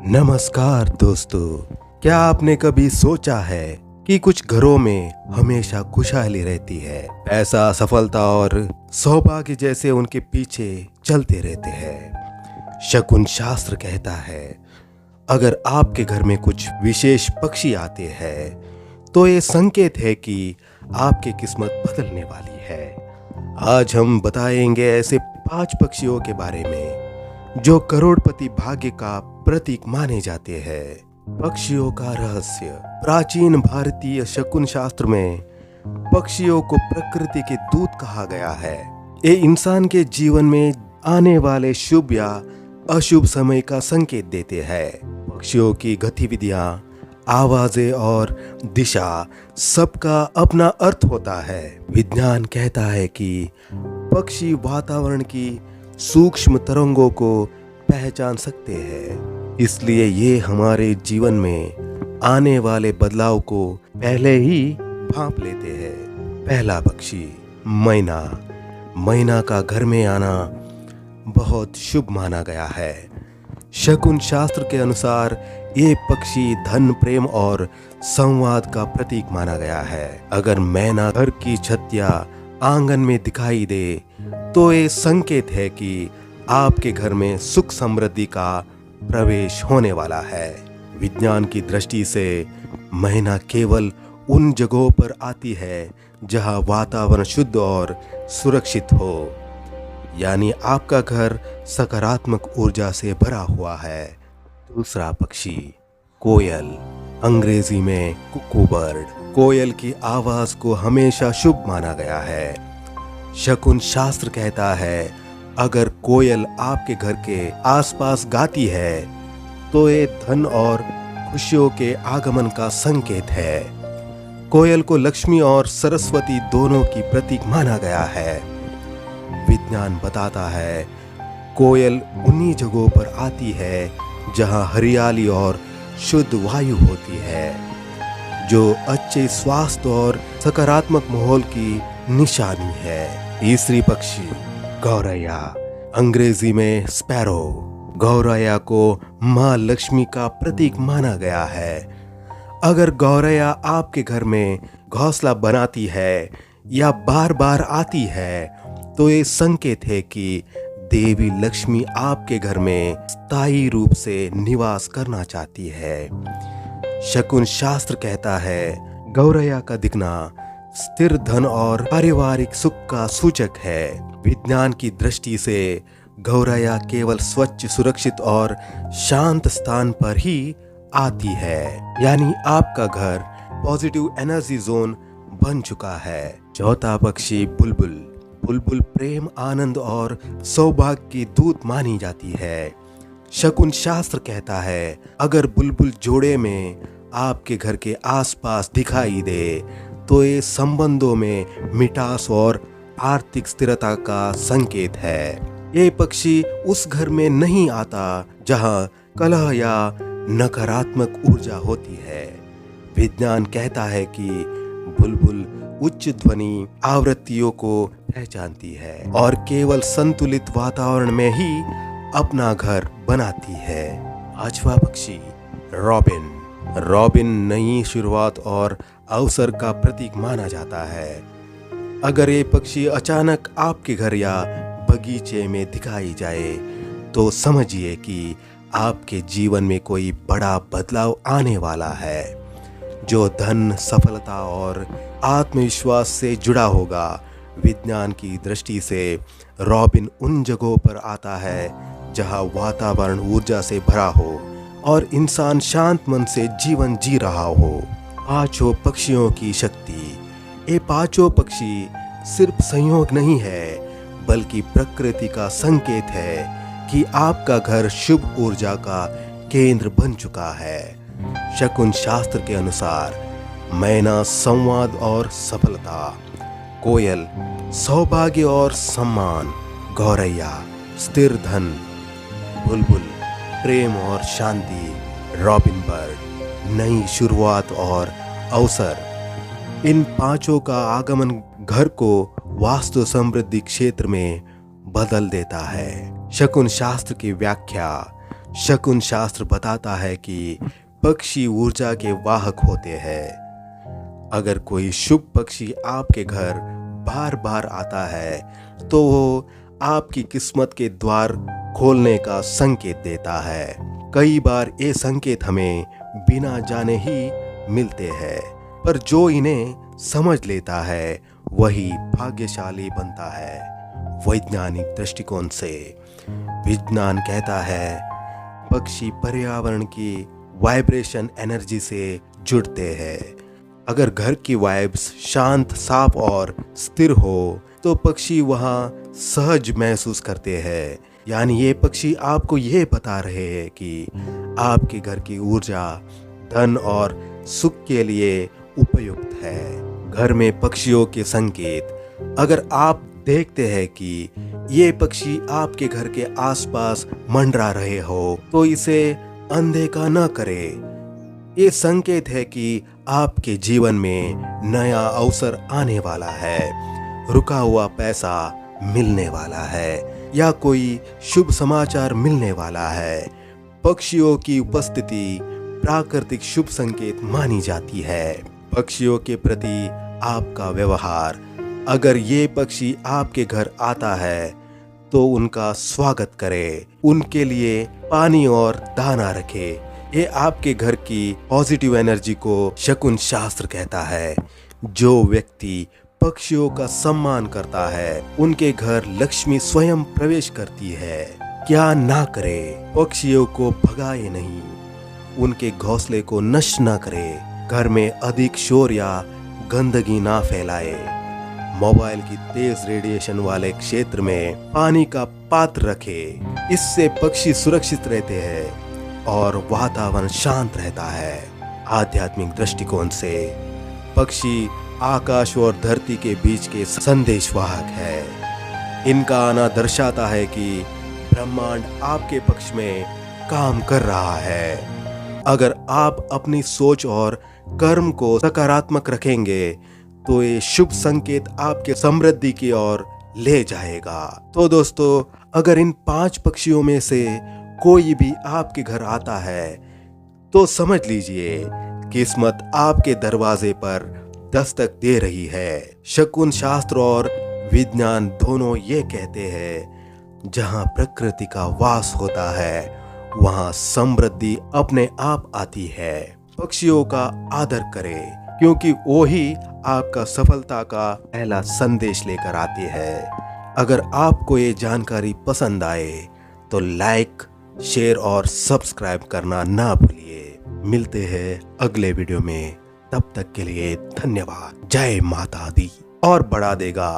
नमस्कार दोस्तों, क्या आपने कभी सोचा है कि कुछ घरों में हमेशा खुशहाली रहती है, पैसा, सफलता और सौभाग्य जैसे उनके पीछे चलते रहते हैं। शकुन शास्त्र कहता है, अगर आपके घर में कुछ विशेष पक्षी आते हैं तो ये संकेत है कि आपकी किस्मत बदलने वाली है। आज हम बताएंगे ऐसे 5 पक्षियों के बारे में जो करोड़पति भाग्य का प्रतीक माने जाते हैं। पक्षियों का रहस्य। प्राचीन भारतीय शकुन शास्त्र में पक्षियों को प्रकृति के दूत कहा गया है। ये इंसान के जीवन में आने वाले शुभ या अशुभ समय का संकेत देते हैं। पक्षियों की गतिविधियां, आवाजें और दिशा सबका अपना अर्थ होता है। विज्ञान कहता है कि पक्षी वातावरण की सूक्ष्म तरंगों को पहचान सकते हैं, इसलिए ये हमारे जीवन में आने वाले बदलाव को पहले ही भांप लेते हैं। पहला पक्षी मैना। मैना का घर में आना बहुत शुभ माना गया है। शकुन शास्त्र के अनुसार ये पक्षी धन, प्रेम और संवाद का प्रतीक माना गया है। अगर मैना घर की छत या आंगन में दिखाई दे तो ये संकेत है कि आपके घर में सुख समृद्धि का प्रवेश होने वाला है। विज्ञान की दृष्टि से मैना केवल उन जगहों पर आती है जहां वातावरण शुद्ध और सुरक्षित हो, यानी आपका घर सकारात्मक ऊर्जा से भरा हुआ है। दूसरा पक्षी कोयल, अंग्रेजी में कुकू बर्ड। कोयल की आवाज को हमेशा शुभ माना गया है। शकुन शास्त्र कहता है, अगर कोयल आपके घर के आसपास गाती है तो ये धन और खुशियों के आगमन का संकेत है। कोयल को लक्ष्मी और सरस्वती दोनों की प्रतीक माना गया है। विज्ञान बताता है, कोयल उन्हीं जगहों पर आती है जहां हरियाली और शुद्ध वायु होती है, जो अच्छे स्वास्थ्य और सकारात्मक माहौल की निशानी है। तीसरी पक्षी गौरैया, अंग्रेजी में स्पैरो। गौरैया को माँ लक्ष्मी का प्रतीक माना गया है। अगर गौरैया आपके घर में घोंसला बनाती है या बार बार आती है तो ये संकेत है कि देवी लक्ष्मी आपके घर में स्थायी रूप से निवास करना चाहती है। शकुन शास्त्र कहता है, गौरैया का दिखना स्थिर धन और पारिवारिक सुख का सूचक है। विज्ञान की दृष्टि से गौरैया केवल स्वच्छ, सुरक्षित और शांत स्थान पर ही आती है, यानी आपका घर पॉजिटिव एनर्जी जोन बन चुका है। चौथा पक्षी बुलबुल। बुलबुल प्रेम, आनंद और सौभाग्य की दूत मानी जाती है। शकुन शास्त्र कहता है, अगर बुलबुल जोड़े में आपके घर के आसपास दिखाई दे तो ये संबंधों में मिठास और आर्थिक स्थिरता का संकेत है। ये पक्षी उस घर में नहीं आता जहां कलह या नकारात्मक ऊर्जा होती है। विज्ञान कहता है कि बुलबुल उच्च ध्वनि आवृत्तियों को पहचानती है और केवल संतुलित वातावरण में ही अपना घर बनाती है। पांचवा पक्षी रॉबिन। रॉबिन नई शुरुआत और अवसर का प्रतीक माना जाता है। अगर ये पक्षी अचानक आपके घर या बगीचे में दिखाई जाए तो समझिए कि आपके जीवन में कोई बड़ा बदलाव आने वाला है, जो धन, सफलता और आत्मविश्वास से जुड़ा होगा। विज्ञान की दृष्टि से रॉबिन उन जगहों पर आता है जहां वातावरण ऊर्जा से भरा हो और इंसान शांत मन से जीवन जी रहा हो। पांचों पक्षियों की शक्ति। ये पांचों पक्षी सिर्फ संयोग नहीं है, बल्कि प्रकृति का संकेत है कि आपका घर शुभ ऊर्जा का केंद्र बन चुका है। शकुन शास्त्र के अनुसार मैना संवाद और सफलता, कोयल सौभाग्य और सम्मान, गौरैया स्थिर धन, बुलबुल प्रेम और शांति, रॉबिन बर्ड नई शुरुआत और अवसर। इन पांचों का आगमन घर को वास्तु समृद्धि क्षेत्र में बदल देता है। शकुन शास्त्र की व्याख्या। शकुन शास्त्र बताता है कि पक्षी ऊर्जा के वाहक होते हैं। अगर कोई शुभ पक्षी आपके घर बार बार आता है तो वो आपकी किस्मत के द्वार खोलने का संकेत देता है। कई बार ये संकेत हमें बिना जाने ही मिलते हैं, पर जो इन्हें समझ लेता है वही भाग्यशाली बनता है। वैज्ञानिक दृष्टिकोण से विज्ञान कहता है पक्षी पर्यावरण की वाइब्रेशन एनर्जी से जुड़ते हैं। अगर घर की वाइब्स शांत, साफ और स्थिर हो तो पक्षी वहाँ सहज महसूस करते हैं। यानी ये पक्षी आपको ये बता रहे हैं कि आपके घर की ऊर्जा धन और सुख के लिए उपयुक्त है। घर में पक्षियों के संकेत, अगर आप देखते हैं कि ये पक्षी आपके घर के आसपास मंडरा रहे हो तो इसे अनदेखा न करें। ये संकेत है कि आपके जीवन में नया अवसर आने वाला है, रुका हुआ पैसा मिलने वाला है या कोई शुभ समाचार मिलने वाला है। पक्षियों की उपस्थिति प्राकृतिक शुभ संकेत मानी जाती है। पक्षियों के प्रति आपका व्यवहार, अगर ये पक्षी आपके घर आता है तो उनका स्वागत करें, उनके लिए पानी और दाना रखें। ये आपके घर की पॉजिटिव एनर्जी को शकुन शास्त्र कहता है। जो व्यक्ति पक्षियों का सम्मान करता है उनके घर लक्ष्मी स्वयं प्रवेश करती है। क्या ना करे, पक्षियों को भगाए नहीं, उनके घोंसले को नष्ट ना करे, घर में अधिक शोर या गंदगी ना फैलाए, मोबाइल की तेज रेडिएशन वाले क्षेत्र में पानी का पात्र रखे। इससे पक्षी सुरक्षित रहते हैं और वातावरण शांत रहता है। आध्यात्मिक दृष्टिकोण से पक्षी आकाश और धरती के बीच के संदेशवाहक है। इनका आना दर्शाता है कि ब्रह्मांड आपके पक्ष में काम कर रहा है। अगर आप अपनी सोच और कर्म को सकारात्मक रखेंगे तो ये शुभ संकेत आपके समृद्धि की ओर ले जाएगा। तो दोस्तों, अगर इन 5 पक्षियों में से कोई भी आपके घर आता है तो समझ लीजिए किस्मत आपके दरवाजे पर दस्तक दे रही है। शकुन शास्त्र और विज्ञान दोनों ये कहते हैं जहां प्रकृति का वास होता है वहां समृद्धि अपने आप आती है। पक्षियों का आदर करें क्योंकि वो ही आपका सफलता का पहला संदेश लेकर आते हैं। अगर आपको ये जानकारी पसंद आए तो लाइक, शेयर और सब्सक्राइब करना ना भूलिए। मिलते हैं अगले वीडियो में, तब तक के लिए धन्यवाद। जय माता दी और बढ़ा देगा।